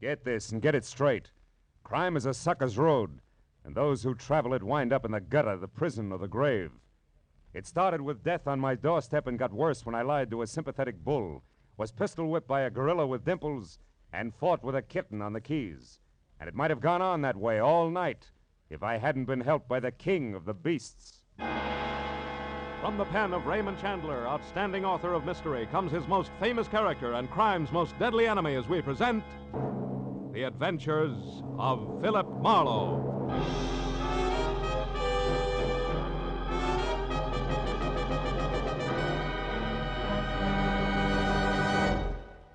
Get this and get it straight. Crime is a sucker's road, and those who travel it wind up in the gutter, the prison, or the grave. It started with death on my doorstep and got worse when I lied to a sympathetic bull, was pistol-whipped by a gorilla with dimples, and fought with a kitten on the Keys. And it might have gone on that way all night if I hadn't been helped by the king of the beasts. From the pen of Raymond Chandler, outstanding author of mystery, comes his most famous character and crime's most deadly enemy as we present The Adventures of Philip Marlowe.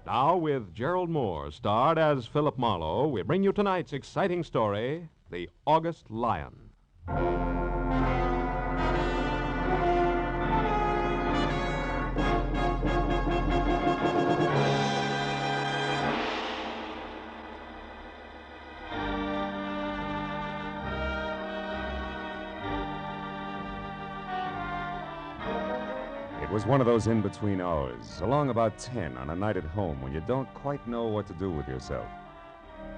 Now, with Gerald Mohr, starred as Philip Marlowe, we bring you tonight's exciting story, The August Lion. It was one of those in-between hours, along about 10 on a night at home when you don't quite know what to do with yourself.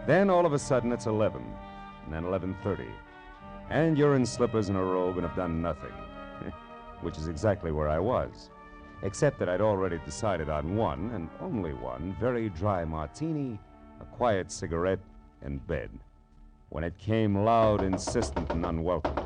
Then all of a sudden it's 11, and then 11:30, and you're in slippers and a robe and have done nothing, which is exactly where I was, except that I'd already decided on one, and only one, very dry martini, a quiet cigarette, and bed, when it came loud, insistent, and unwelcome.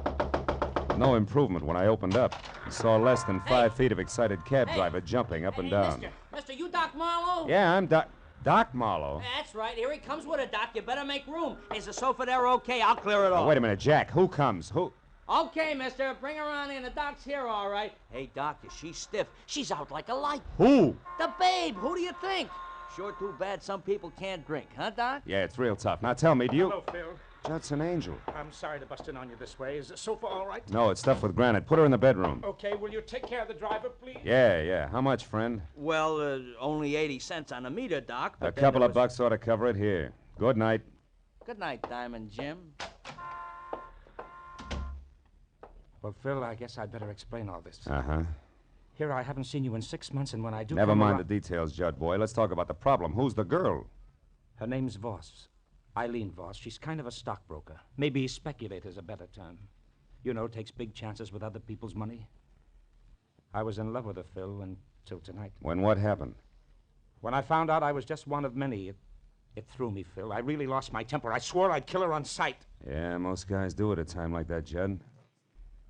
No improvement when I opened up. Saw less than 5 feet of excited cab driver jumping up and down. Mister, you Doc Marlowe? Yeah, I'm Doc Marlowe. That's right. Here he comes with a Doc. You better make room. Is the sofa there okay? I'll clear it off. Wait a minute, Jack. Who comes? Who? Okay, mister. Bring her on in. The Doc's here, all right. Hey, Doc, she's stiff. She's out like a light. Who? The babe. Who do you think? Sure too bad some people can't drink, huh, Doc? Yeah, it's real tough. Now tell me, do you... Hello, Phil. Judson Angel. I'm sorry to bust in on you this way. Is the sofa all right? No, it's stuffed with granite. Put her in the bedroom. Okay, will you take care of the driver, please? Yeah. How much, friend? Well, only 80 cents on the meter, Doc. A couple of bucks ought to cover it. Here. Good night. Good night, Diamond Jim. Well, Phil, I guess I'd better explain all this. Uh-huh. Here, I haven't seen you in 6 months, and when I do... Never mind the details, Judd boy. Let's talk about the problem. Who's the girl? Her name's Voss. Eileen Voss. She's kind of a stockbroker. Maybe speculator's a better term. You know, takes big chances with other people's money. I was in love with her, Phil, until tonight. When what happened? When I found out I was just one of many, it threw me, Phil. I really lost my temper. I swore I'd kill her on sight. Yeah, most guys do at a time like that, Judd. And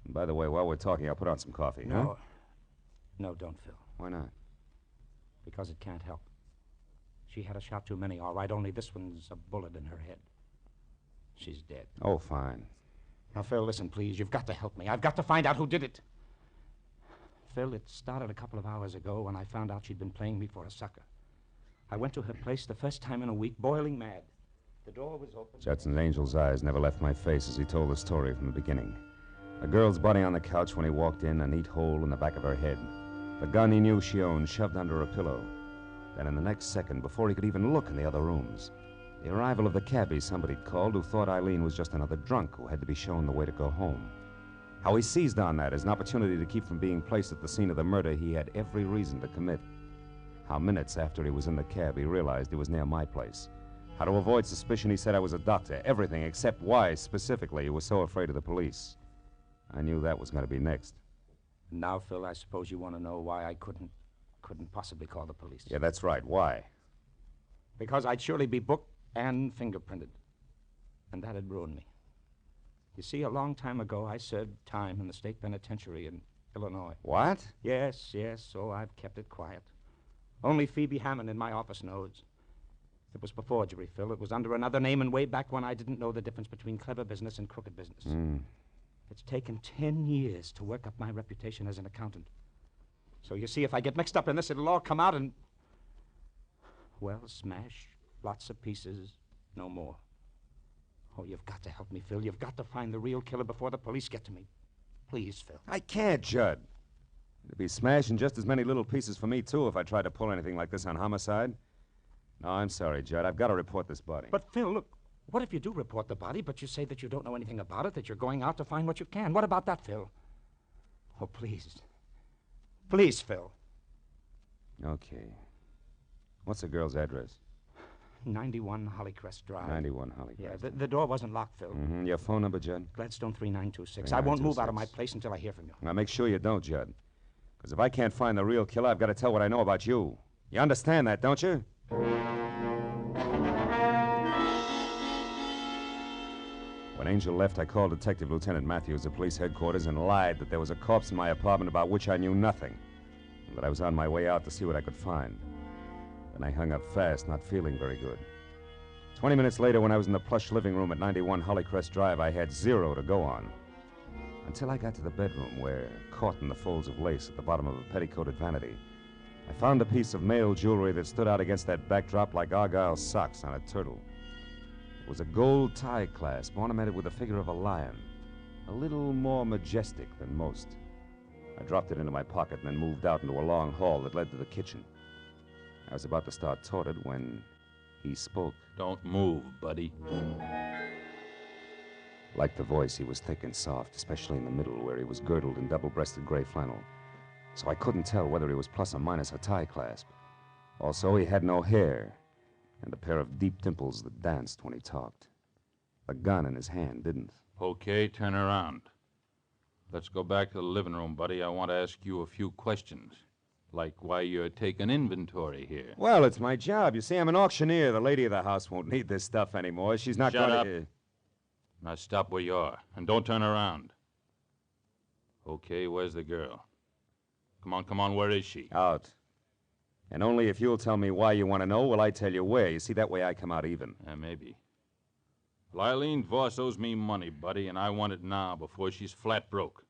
by the way, while we're talking, I'll put on some coffee, huh? No, don't, Phil. Why not? Because it can't help. She had a shot too many, all right, only this one's a bullet in her head. She's dead. Oh, fine. Now, Phil, listen, please. You've got to help me. I've got to find out who did it. Phil, it started a couple of hours ago when I found out she'd been playing me for a sucker. I went to her place the first time in a week, boiling mad. The door was open. Judson Angel's eyes never left my face as he told the story from the beginning. A girl's body on the couch when he walked in, a neat hole in the back of her head. The gun he knew she owned shoved under a pillow. Then in the next second, before he could even look in the other rooms, the arrival of the cabbie somebody'd called who thought Eileen was just another drunk who had to be shown the way to go home. How he seized on that as an opportunity to keep from being placed at the scene of the murder he had every reason to commit. How minutes after he was in the cab he realized he was near my place. How to avoid suspicion he said I was a doctor. Everything except why, specifically, he was so afraid of the police. I knew that was going to be next. Now, Phil, I suppose you want to know why I couldn't possibly call the police. Yeah, that's right. Why? Because I'd surely be booked and fingerprinted. And that'd ruin me. You see, a long time ago, I served time in the state penitentiary in Illinois. What? Yes, so I've kept it quiet. Only Phoebe Hammond in my office knows. It was before forgery, Phil. It was under another name and way back when I didn't know the difference between clever business and crooked business. It's taken 10 years to work up my reputation as an accountant. So you see, if I get mixed up in this, it'll all come out and... Well, smash, lots of pieces, no more. Oh, you've got to help me, Phil. You've got to find the real killer before the police get to me. Please, Phil. I can't, Judd. It'd be smashing just as many little pieces for me, too, if I tried to pull anything like this on homicide. No, I'm sorry, Judd. I've got to report this body. But, Phil, look, what if you do report the body, but you say that you don't know anything about it, that you're going out to find what you can? What about that, Phil? Oh, please. Please, Phil. Okay. What's the girl's address? 91 Hollycrest Drive. 91 Hollycrest. Yeah, the door wasn't locked, Phil. Mm-hmm. Your phone number, Judd? Gladstone 3926. I won't move out of my 3926. place until I hear from you. Now, make sure you don't, Judd. Because if I can't find the real killer, I've got to tell what I know about you. You understand that, don't you? When Angel left, I called Detective Lieutenant Matthews at police headquarters and lied that there was a corpse in my apartment about which I knew nothing, and that I was on my way out to see what I could find. Then I hung up fast, not feeling very good. 20 minutes later, when I was in the plush living room at 91 Hollycrest Drive, I had 0 to go on. Until I got to the bedroom where, caught in the folds of lace at the bottom of a petticoated vanity, I found a piece of male jewelry that stood out against that backdrop like Argyle socks on a turtle. It was a gold tie clasp ornamented with the figure of a lion, a little more majestic than most. I dropped it into my pocket and then moved out into a long hall that led to the kitchen. I was about to start toward it when he spoke. Don't move, buddy. Like the voice, he was thick and soft, especially in the middle where he was girdled in double-breasted gray flannel. So I couldn't tell whether he was plus or minus a tie clasp. Also, he had no hair, and a pair of deep dimples that danced when he talked. The gun in his hand didn't. Okay, turn around. Let's go back to the living room, buddy. I want to ask you a few questions. Like why you're taking inventory here. Well, it's my job. You see, I'm an auctioneer. The lady of the house won't need this stuff anymore. She's not Shut going up. to... Now stop where you are, and don't turn around. Okay, where's the girl? Come on, where is she? Out. And only if you'll tell me why you want to know will I tell you where. You see, that way I come out even. Maybe. Well, Eileen Voss owes me money, buddy, and I want it now before she's flat broke.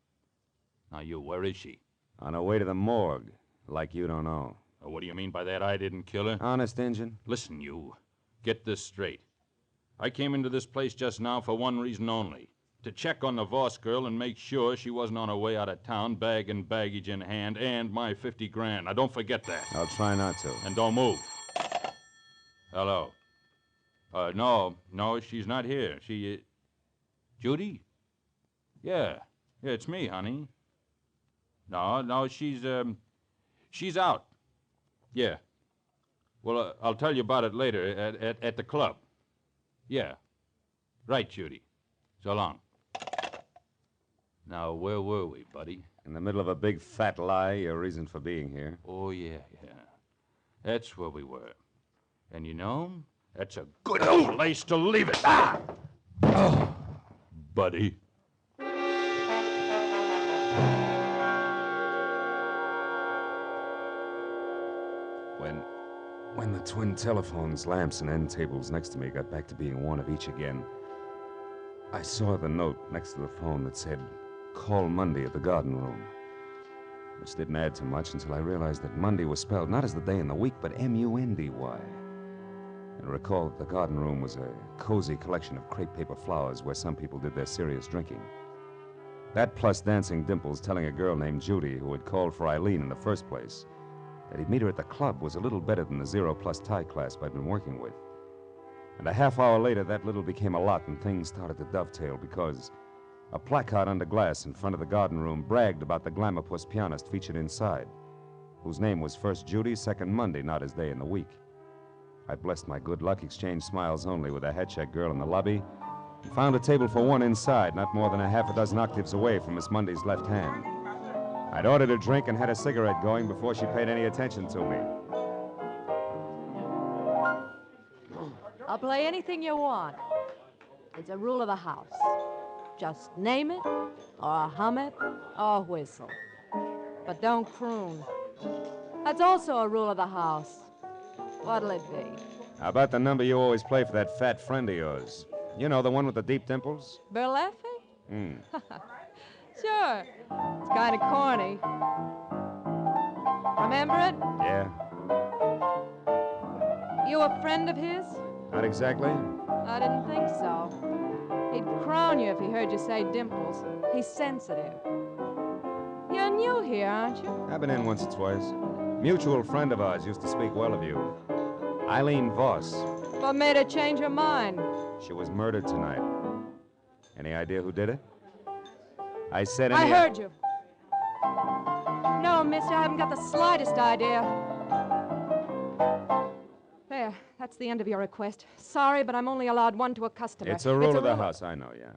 Now you, where is she? On her way to the morgue, like you don't know. What do you mean by that? I didn't kill her? Honest, Injun? Listen, you. Get this straight. I came into this place just now for one reason only. To check on the Voss girl and make sure she wasn't on her way out of town, bag and baggage in hand, and my 50 grand. Now, don't forget that. I'll try not to. And don't move. Hello. No, she's not here. Judy? Yeah, it's me, honey. No, she's out. Yeah. Well, I'll tell you about it later at the club. Yeah. Right, Judy. So long. Now, where were we, buddy? In the middle of a big fat lie, your reason for being here. Oh, yeah. That's where we were. And you know, that's a good place to leave it. Ah! Oh, buddy. When the twin telephones, lamps, and end tables next to me got back to being one of each again, I saw the note next to the phone that said, "Call Monday at the garden room," which didn't add to much until I realized that Monday was spelled not as the day in the week, but M-U-N-D-Y. And recall that the garden room was a cozy collection of crepe paper flowers where some people did their serious drinking. That plus dancing dimples telling a girl named Judy, who had called for Eileen in the first place, that he'd meet her at the club was a little better than the 0 plus tie clasp I'd been working with. And a half hour later, that little became a lot, and things started to dovetail because a placard under glass in front of the garden room bragged about the glamour-puss pianist featured inside, whose name was first Judy, second Monday, not his day in the week. I blessed my good luck, exchanged smiles only with a head-check girl in the lobby, and found a table for one inside, not more than a half a dozen octaves away from Miss Monday's left hand. I'd ordered a drink and had a cigarette going before she paid any attention to me. I'll play anything you want. It's a rule of the house. Just name it, or hum it, or whistle. But don't croon. That's also a rule of the house. What'll it be? How about the number you always play for that fat friend of yours? You know, the one with the deep dimples? Burleffe? Sure. It's kind of corny. Remember it? Yeah. You a friend of his? Not exactly. I didn't think so. He'd crown you if he heard you say dimples. He's sensitive. You're new here, aren't you? I've been in once or twice. Mutual friend of ours used to speak well of you. Eileen Voss. What made her change her mind? She was murdered tonight. Any idea who did it? I said I heard you. No, mister, I haven't got the slightest idea. Hey, There, that's the end of your request. Sorry, but I'm only allowed one to a customer. It's a rule of the house, I know, yeah.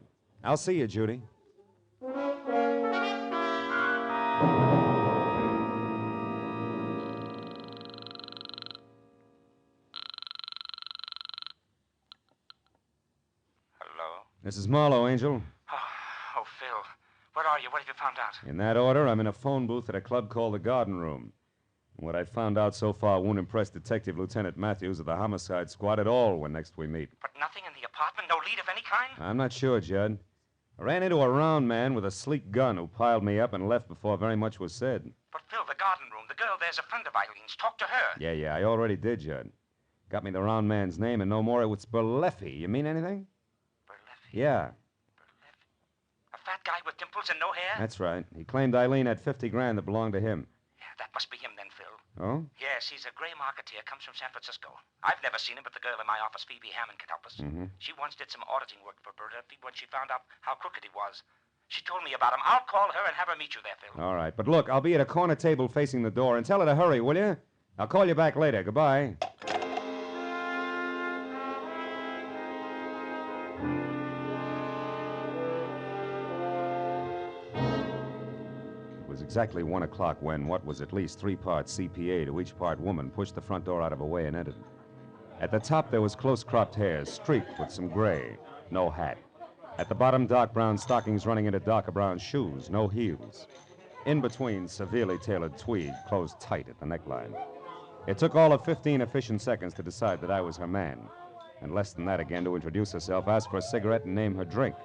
I'll see you, Judy. Hello? This is Marlowe, Angel. Oh, Phil. Where are you? What have you found out? In that order, I'm in a phone booth at a club called the Garden Room. What I found out so far won't impress Detective Lieutenant Matthews of the Homicide Squad at all when next we meet. But nothing in the apartment? No lead of any kind? I'm not sure, Judd. I ran into a round man with a sleek gun who piled me up and left before very much was said. But, Phil, the garden room, the girl there's a friend of Eileen's. Talk to her. Yeah, I already did, Judd. Got me the round man's name and no more. It's Berleffi. You mean anything? Berleffi? Yeah. A fat guy with dimples and no hair? That's right. He claimed Eileen had $50,000 that belonged to him. Yeah, that must be him then, Phil. Oh? Yes, he's a gray marketeer, comes from San Francisco. I've never seen him, but the girl in my office, Phoebe Hammond, can help us. Mm-hmm. She once did some auditing work for Berleffi when she found out how crooked he was. She told me about him. I'll call her and have her meet you there, Phil. All right, but look, I'll be at a corner table facing the door, and tell her to hurry, will you? I'll call you back later. Goodbye. It was exactly 1 o'clock when what was at least 3 parts CPA to each part woman pushed the front door out of her way and entered. At the top, there was close-cropped hair, streaked with some gray. No hat. At the bottom, dark brown stockings running into darker brown shoes, no heels. In between, severely tailored tweed, closed tight at the neckline. It took all of 15 efficient seconds to decide that I was her man, and less than that again to introduce herself, ask for a cigarette, and name her drink.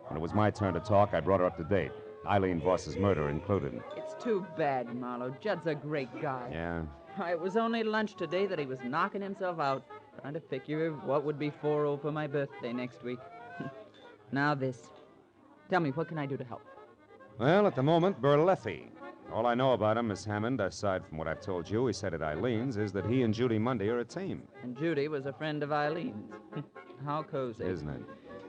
When it was my turn to talk, I brought her up to date, Eileen Voss's murder included. It's too bad, Marlowe. Judd's a great guy. Yeah? Why, it was only lunch today that he was knocking himself out, trying to figure what would be 4-0 for my birthday next week. Now this. Tell me, what can I do to help? Well, at the moment, Berleffi. All I know about him, Miss Hammond, aside from what I've told you, he said at Eileen's, is that he and Judy Mundy are a team. And Judy was a friend of Eileen's. How cozy. Isn't it?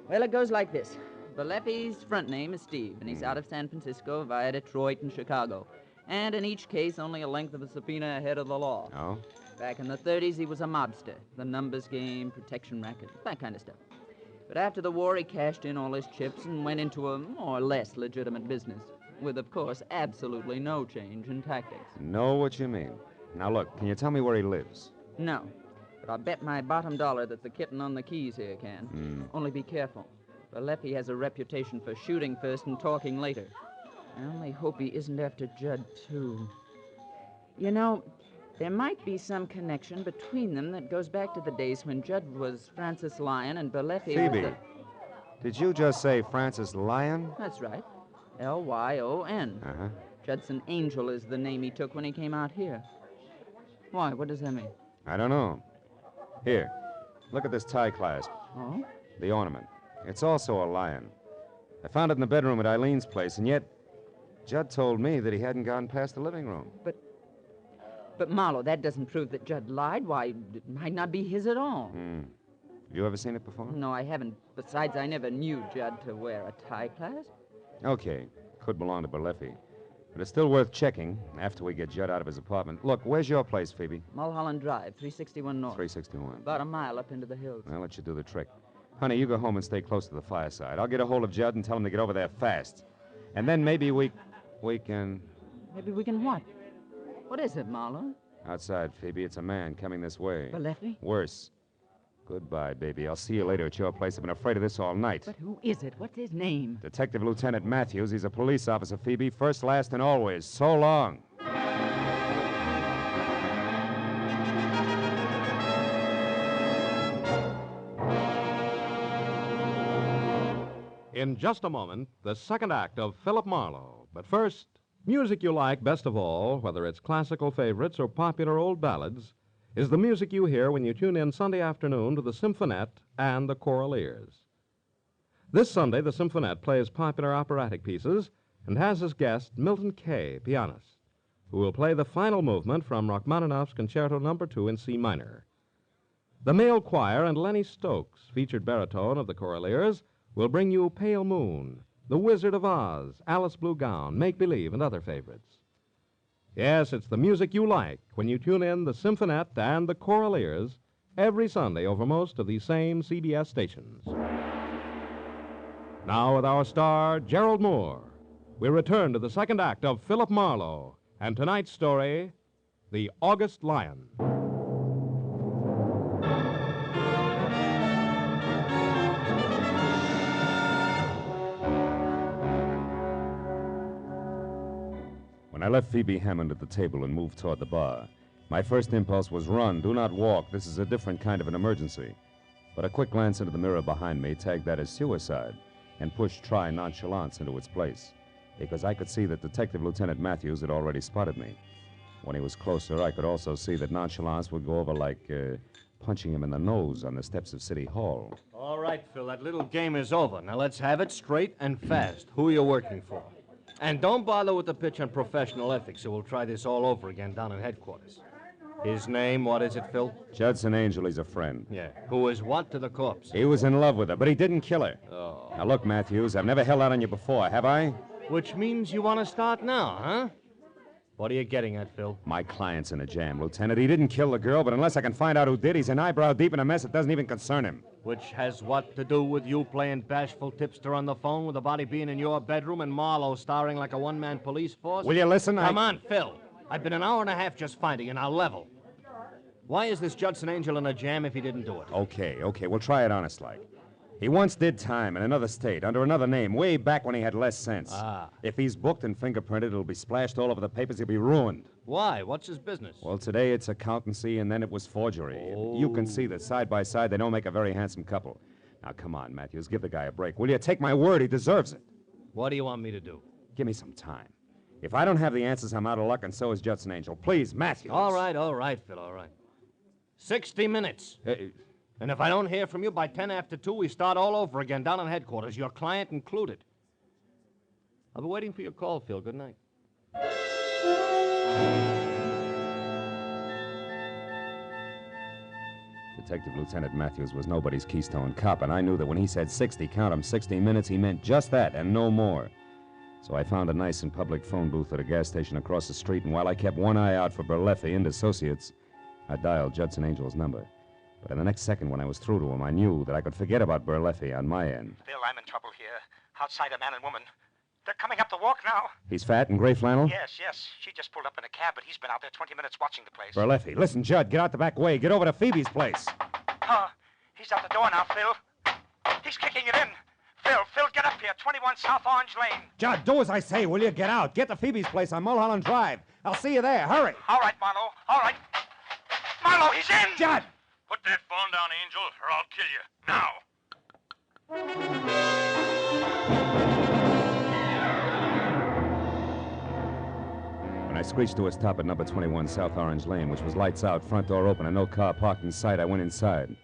Well, it goes like this. Berleffi's front name is Steve, and he's out of San Francisco via Detroit and Chicago. And in each case, only a length of a subpoena ahead of the law. Oh? Back in the 30s, he was a mobster. The numbers game, protection racket, that kind of stuff. But after the war, he cashed in all his chips and went into a more or less legitimate business, with, of course, absolutely no change in tactics. Know what you mean. Now, look, can you tell me where he lives? No, but I'll bet my bottom dollar that the kitten on the keys here can. Only be careful. Berleffi has a reputation for shooting first and talking later. I only hope he isn't after Judd, too. You know, there might be some connection between them that goes back to the days when Judd was Francis Lyon and Berleffi was Phoebe, did you just say Francis Lyon? That's right. Lyon. Uh-huh. Judson Angel is the name he took when he came out here. Why? What does that mean? I don't know. Here, look at this tie clasp. Oh? The ornament. It's also a lion. I found it in the bedroom at Eileen's place, and yet Judd told me that he hadn't gone past the living room. But, Marlowe, that doesn't prove that Judd lied. Why, it might not be his at all. Have you ever seen it before? No, I haven't. Besides, I never knew Judd to wear a tie clasp. Okay. Could belong to Berleffi. But it's still worth checking after we get Judd out of his apartment. Look, where's your place, Phoebe? Mulholland Drive, 361 North. 361. About a mile up into the hills. I'll let you do the trick. Honey, you go home and stay close to the fireside. I'll get a hold of Judd and tell him to get over there fast. And then maybe we can... Maybe we can what? What is it, Marlowe? Outside, Phoebe. It's a man coming this way. Berleffi? Worse. Goodbye, baby. I'll see you later at your place. I've been afraid of this all night. But who is it? What's his name? Detective Lieutenant Matthews. He's a police officer, Phoebe. First, last, and always. So long. In just a moment, the second act of Philip Marlowe. But first, music you like best of all, whether it's classical favorites or popular old ballads, is the music you hear when you tune in Sunday afternoon to the Symphonette and the Choral Ears. This Sunday, the Symphonette plays popular operatic pieces and has as guest Milton Kay, pianist, who will play the final movement from Rachmaninoff's Concerto No. 2 in C minor. The male choir and Lenny Stokes, featured baritone of the Choral Ears, will bring you Pale Moon, The Wizard of Oz, Alice Blue Gown, Make Believe, and other favorites. Yes, it's the music you like when you tune in the Symphonette and the Choral Ears every Sunday over most of these same CBS stations. Now, with our star, Gerald Mohr, we return to the second act of Philip Marlowe and tonight's story, The August Lion. When I left Phoebe Hammond at the table and moved toward the bar, my first impulse was run, do not walk. This is a different kind of an emergency. But a quick glance into the mirror behind me tagged that as suicide and pushed try nonchalance into its place, because I could see that Detective Lieutenant Matthews had already spotted me. When he was closer, I could also see that nonchalance would go over like punching him in the nose on the steps of City Hall. All right, Phil, that little game is over. Now let's have it straight and fast. Who are you working for? And don't bother with the pitch on professional ethics, or we'll try this all over again down in headquarters. His name, what is it, Phil? Judson Angel, he's a friend. Yeah. Who is what to the corpse? He was in love with her, but he didn't kill her. Oh. Now look, Matthews, I've never held out on you before, have I? Which means you want to start now, huh? What are you getting at, Phil? My client's in a jam, Lieutenant. He didn't kill the girl, but unless I can find out who did, he's an eyebrow deep in a mess that doesn't even concern him. Which has what to do with you playing bashful tipster on the phone with the body being in your bedroom and Marlowe starring like a one-man police force? Will you listen? Come on, Phil. I've been an hour and a half just finding you. Now level. Why is this Judson Angel in a jam if he didn't do it? Okay, we'll try it honest-like. He once did time in another state, under another name, way back when he had less sense. Ah. If he's booked and fingerprinted, it'll be splashed all over the papers. He'll be ruined. Why? What's his business? Well, today it's accountancy, and then it was forgery. Oh. You can see that side by side they don't make a very handsome couple. Now, come on, Matthews, give the guy a break. Will you? Take my word, he deserves it. What do you want me to do? Give me some time. If I don't have the answers, I'm out of luck, and so is Judson Angel. Please, Matthews. All right, Phil, all right. 60 minutes. And if I don't hear from you by 10 after 2, we start all over again down in headquarters, your client included. I'll be waiting for your call, Phil. Good night. Detective Lieutenant Matthews was nobody's keystone cop, and I knew that when he said 60, count 'em, 60 minutes, he meant just that and no more. So I found a nice and public phone booth at a gas station across the street, and while I kept one eye out for Berleffi and associates, I dialed Judson Angel's number. But in the next second, when I was through to him, I knew that I could forget about Berleffi on my end. Phil, I'm in trouble here. Outside a man and woman. They're coming up the walk now. He's fat and gray flannel? Yes. She just pulled up in a cab, but he's been out there 20 minutes watching the place. Berleffi, listen, Judd, get out the back way. Get over to Phoebe's place. He's at the door now, Phil. He's kicking it in. Phil, get up here. 21 South Orange Lane. Judd, do as I say, will you? Get out. Get to Phoebe's place on Mulholland Drive. I'll see you there. Hurry. All right, Marlowe. All right. Marlowe, he's in! Judd! Put that phone down, Angel, or I'll kill you. Now. When I screeched to a stop at number 21 South Orange Lane, which was lights out, front door open, and no car parked in sight, I went inside.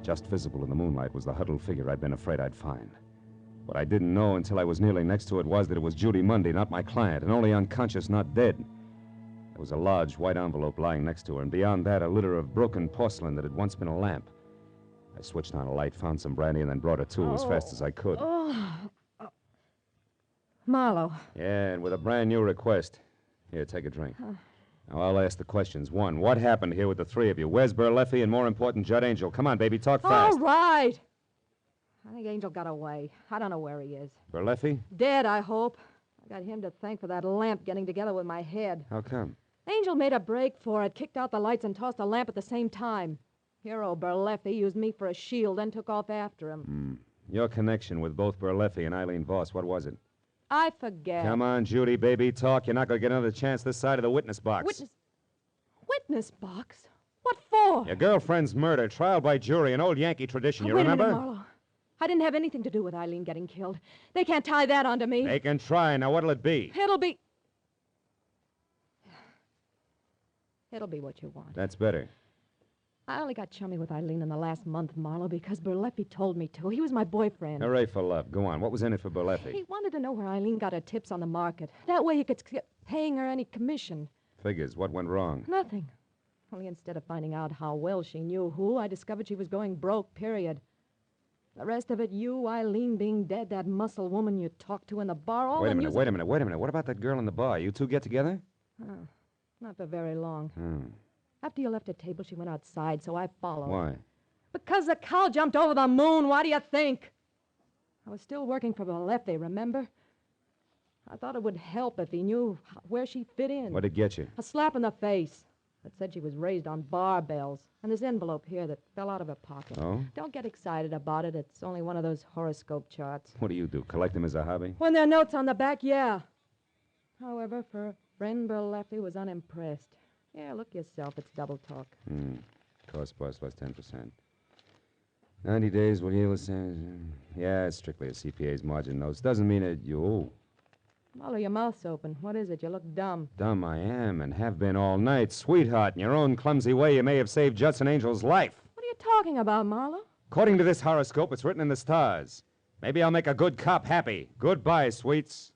Just visible in the moonlight was the huddled figure I'd been afraid I'd find. What I didn't know until I was nearly next to it was that it was Judy Mundy, not my client, and only unconscious, not dead. There was a large white envelope lying next to her, and beyond that, a litter of broken porcelain that had once been a lamp. I switched on a light, found some brandy, and then brought her to as fast as I could. Marlowe. Yeah, and with a brand new request. Here, take a drink. Now, I'll ask the questions. One, what happened here with the three of you? Where's Berleffi and, more important, Judd Angel? Come on, baby, talk fast. All right. I think Angel got away. I don't know where he is. Berleffi? Dead, I hope. I got him to thank for that lamp getting together with my head. How come? Angel made a break for it, kicked out the lights, and tossed a lamp at the same time. Hero Berleffi used me for a shield, then took off after him. Your connection with both Berleffi and Eileen Voss, what was it? I forget. Come on, Judy, baby, talk. You're not going to get another chance this side of the witness box. Witness box? What for? Your girlfriend's murder, trial by jury, an old Yankee tradition, you remember? Wait a minute, Marlowe. I didn't have anything to do with Eileen getting killed. They can't tie that onto me. They can try. Now, what'll it be? It'll be what you want. That's better. I only got chummy with Eileen in the last month, Marlowe, because Berleffi told me to. He was my boyfriend. Hooray for love. Go on. What was in it for Berleffi? He wanted to know where Eileen got her tips on the market. That way he could skip paying her any commission. Figures. What went wrong? Nothing. Only instead of finding out how well she knew who, I discovered she was going broke, period. The rest of it, you, Eileen being dead, that muscle woman you talked to in the bar, all Wait a the minute. What about that girl in the bar? You two get together? Oh, not for very long. After you left the table, she went outside, so I followed. Why? Because the cow jumped over the moon. What do you think? I was still working for Lefty, remember? I thought it would help if he knew where she fit in. What'd it get you? A slap in the face that said she was raised on barbells. And this envelope here that fell out of her pocket. Oh? Don't get excited about it. It's only one of those horoscope charts. What do? Collect them as a hobby? When there are notes on the back, yeah. However, her friend Lefty was unimpressed. Yeah, look yourself. It's double talk. Cost plus 10%. 90 days will yield yeah, it's strictly a CPA's margin notes. Doesn't mean that you owe. Marlowe, your mouth's open. What is it? You look dumb. Dumb I am and have been all night. Sweetheart, in your own clumsy way, you may have saved Judson Angel's life. What are you talking about, Marlowe? According to this horoscope, it's written in the stars. Maybe I'll make a good cop happy. Goodbye, sweets.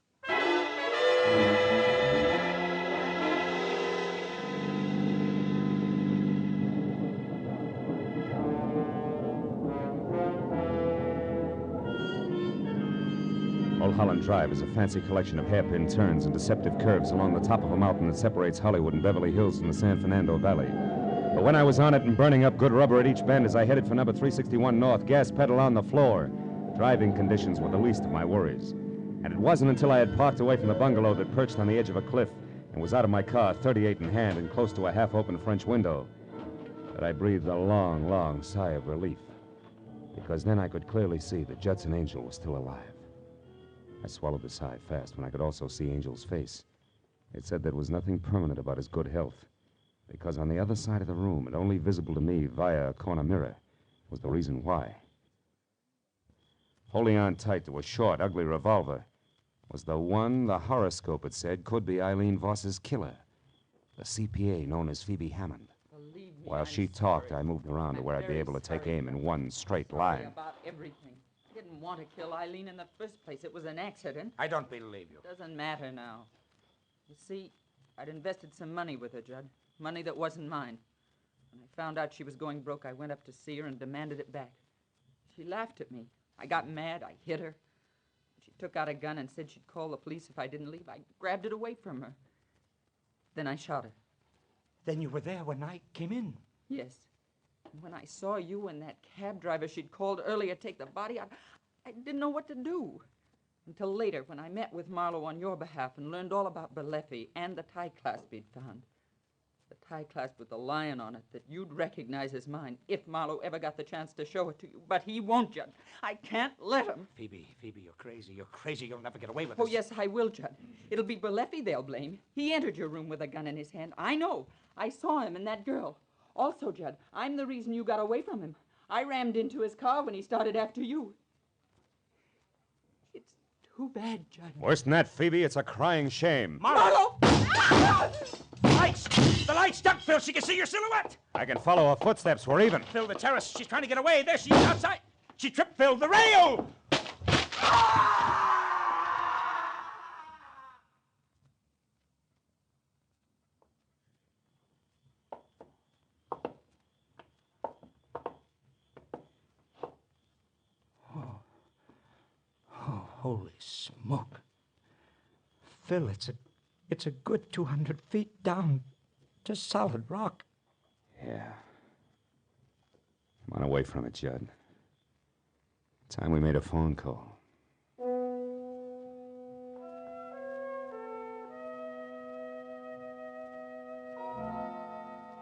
Mulholland Drive is a fancy collection of hairpin turns and deceptive curves along the top of a mountain that separates Hollywood and Beverly Hills from the San Fernando Valley. But when I was on it and burning up good rubber at each bend as I headed for number 361 North, gas pedal on the floor, driving conditions were the least of my worries. And it wasn't until I had parked away from the bungalow that perched on the edge of a cliff and was out of my car, 38 in hand and close to a half-open French window, that I breathed a long, long sigh of relief. Because then I could clearly see that Judson Angel was still alive. I swallowed the sigh fast when I could also see Angel's face. It said there was nothing permanent about his good health, because on the other side of the room, and only visible to me via a corner mirror, was the reason why. Holding on tight to a short, ugly revolver was the one the horoscope had said could be Eileen Voss's killer, the CPA known as Phoebe Hammond. While she talked, I moved around to where I'd be able to take aim in one straight line. About everything. I didn't want to kill Eileen in the first place. It was an accident. I don't believe you. Doesn't matter now. You see, I'd invested some money with her, Judd. Money that wasn't mine. When I found out she was going broke, I went up to see her and demanded it back. She laughed at me. I got mad. I hit her. She took out a gun and said she'd call the police if I didn't leave. I grabbed it away from her. Then I shot her. Then you were there when I came in? Yes. And when I saw you and that cab driver she'd called earlier take the body, I didn't know what to do. Until later, when I met with Marlowe on your behalf and learned all about Berleffi and the tie clasp he'd found. The tie clasp with the lion on it that you'd recognize as mine if Marlowe ever got the chance to show it to you. But he won't, Judd. I can't let him. Phoebe, you're crazy. You're crazy. You'll never get away with this. Oh, yes, I will, Judd. It'll be Berleffi they'll blame. He entered your room with a gun in his hand. I know. I saw him and that girl. Also, Judd, I'm the reason you got away from him. I rammed into his car when he started after you. It's too bad, Judd. Worse than that, Phoebe, it's a crying shame. Marlowe! The lights stuck, Phil. She can see your silhouette. I can follow her footsteps. We're even. Phil, the terrace. She's trying to get away. There she is outside. She tripped, Phil. The rail! Holy smoke. Phil, it's a good 200 feet down to solid rock. Yeah. Come on away from it, Judd. Time we made a phone call.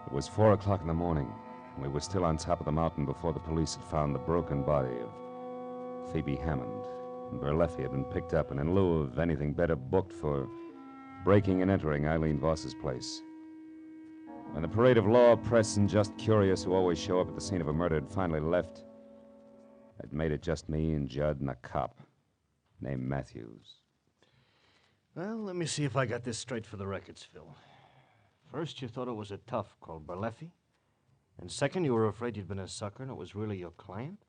It was 4 o'clock in the morning. We were still on top of the mountain before the police had found the broken body of Phoebe Hammond. Berleffi had been picked up and in lieu of anything better booked for breaking and entering Eileen Voss's place. When the parade of law, press, and just curious who always show up at the scene of a murder had finally left, I'd made it just me and Judd and a cop named Matthews. Well, let me see if I got this straight for the records, Phil. First, you thought it was a tough called Berleffi. And second, you were afraid you'd been a sucker and it was really your client.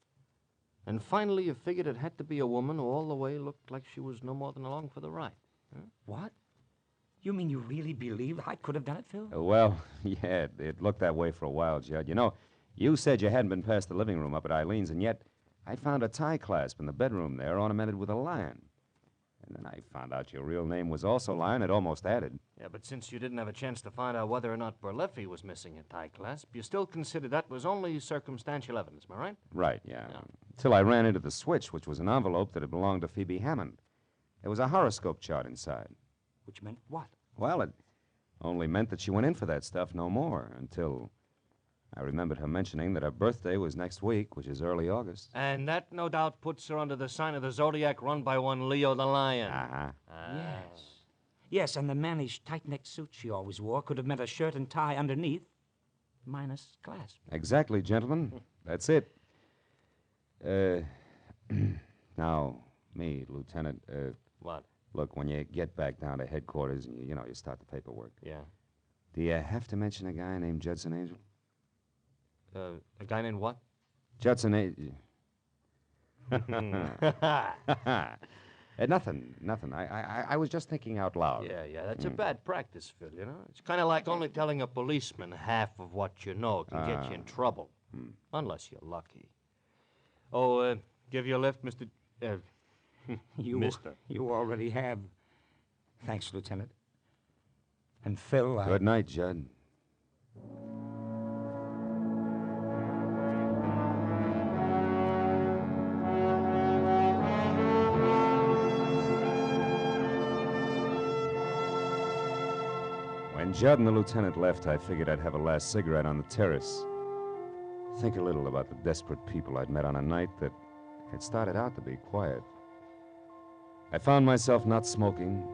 And finally, you figured it had to be a woman who all the way looked like she was no more than along for the ride. Huh? What? You mean you really believe I could have done it, Phil? Well, yeah, it looked that way for a while, Judd. You know, you said you hadn't been past the living room up at Eileen's, and yet I found a tie clasp in the bedroom there ornamented with a lion. Then I found out your real name was also Lion. It almost added. Yeah, but since you didn't have a chance to find out whether or not Berleffi was missing at Tie Clasp, you still consider that was only circumstantial evidence, am I right? Right, yeah. Till I ran into the switch, which was an envelope that had belonged to Phoebe Hammond. There was a horoscope chart inside. Which meant what? Well, it only meant that she went in for that stuff, no more, until I remembered her mentioning that her birthday was next week, which is early August. And that, no doubt, puts her under the sign of the Zodiac run by one Leo the Lion. Yes. Yes, and the mannish, tight-necked suit she always wore could have meant a shirt and tie underneath, minus clasp. Exactly, gentlemen. That's it. Now, me, Lieutenant, What? Look, when you get back down to headquarters and, you start the paperwork. Yeah. Do you have to mention a guy named Judson Angel? A guy named what? Judson Angel. Nothing. I was just thinking out loud. Yeah, that's a bad practice, Phil, It's kind of like only telling a policeman half of what you know can get you in trouble. Unless you're lucky. Oh, give you a lift, Mr. Mister. You already have. Thanks, Lieutenant. And Phil, Good night, Judd. When Judd and the lieutenant left, I figured I'd have a last cigarette on the terrace. Think a little about the desperate people I'd met on a night that had started out to be quiet. I found myself not smoking,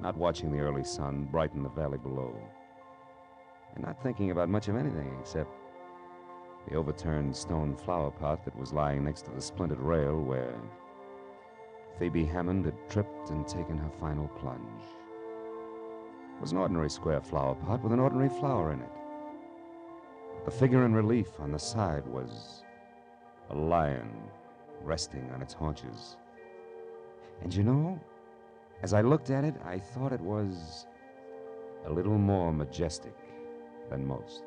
not watching the early sun brighten the valley below, and not thinking about much of anything except the overturned stone flower pot that was lying next to the splintered rail where Phoebe Hammond had tripped and taken her final plunge. It was an ordinary square flower pot with an ordinary flower in it. The figure in relief on the side was a lion resting on its haunches. And as I looked at it, I thought it was a little more majestic than most.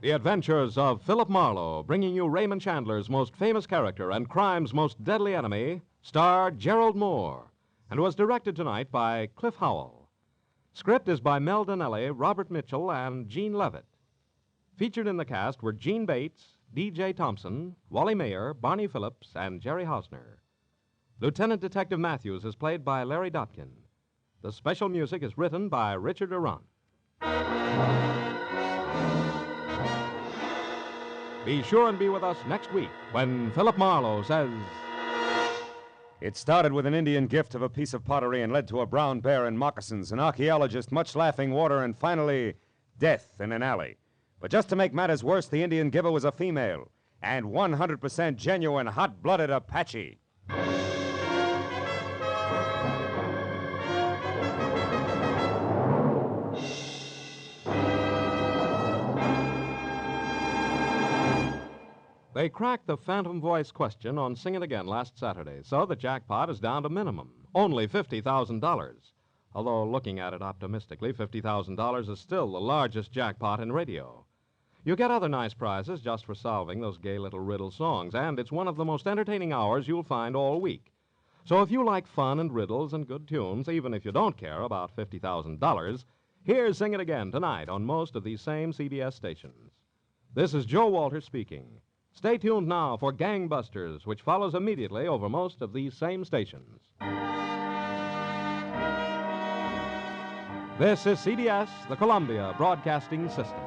The Adventures of Philip Marlowe, bringing you Raymond Chandler's most famous character and crime's most deadly enemy, starred Gerald Mohr, and was directed tonight by Cliff Howell. Script is by Mel Dinelli, Robert Mitchell, and Gene Levit. Featured in the cast were Gene Bates, D.J. Thompson, Wally Mayer, Barney Phillips, and Jerry Hausner. Lieutenant Detective Matthews is played by Larry Dotkin. The special music is written by Richard Arant. Be sure and be with us next week when Philip Marlowe says... It started with an Indian gift of a piece of pottery and led to a brown bear in moccasins, an archaeologist, much laughing water, and finally, death in an alley. But just to make matters worse, the Indian giver was a female, and 100% genuine, hot-blooded Apache. They cracked the phantom voice question on Sing It Again last Saturday, so the jackpot is down to minimum, only $50,000. Although, looking at it optimistically, $50,000 is still the largest jackpot in radio. You get other nice prizes just for solving those gay little riddle songs, and it's one of the most entertaining hours you'll find all week. So if you like fun and riddles and good tunes, even if you don't care about $50,000, here's Sing It Again tonight on most of these same CBS stations. This is Joe Walter speaking. Stay tuned now for Gangbusters, which follows immediately over most of these same stations. This is CBS, the Columbia Broadcasting System.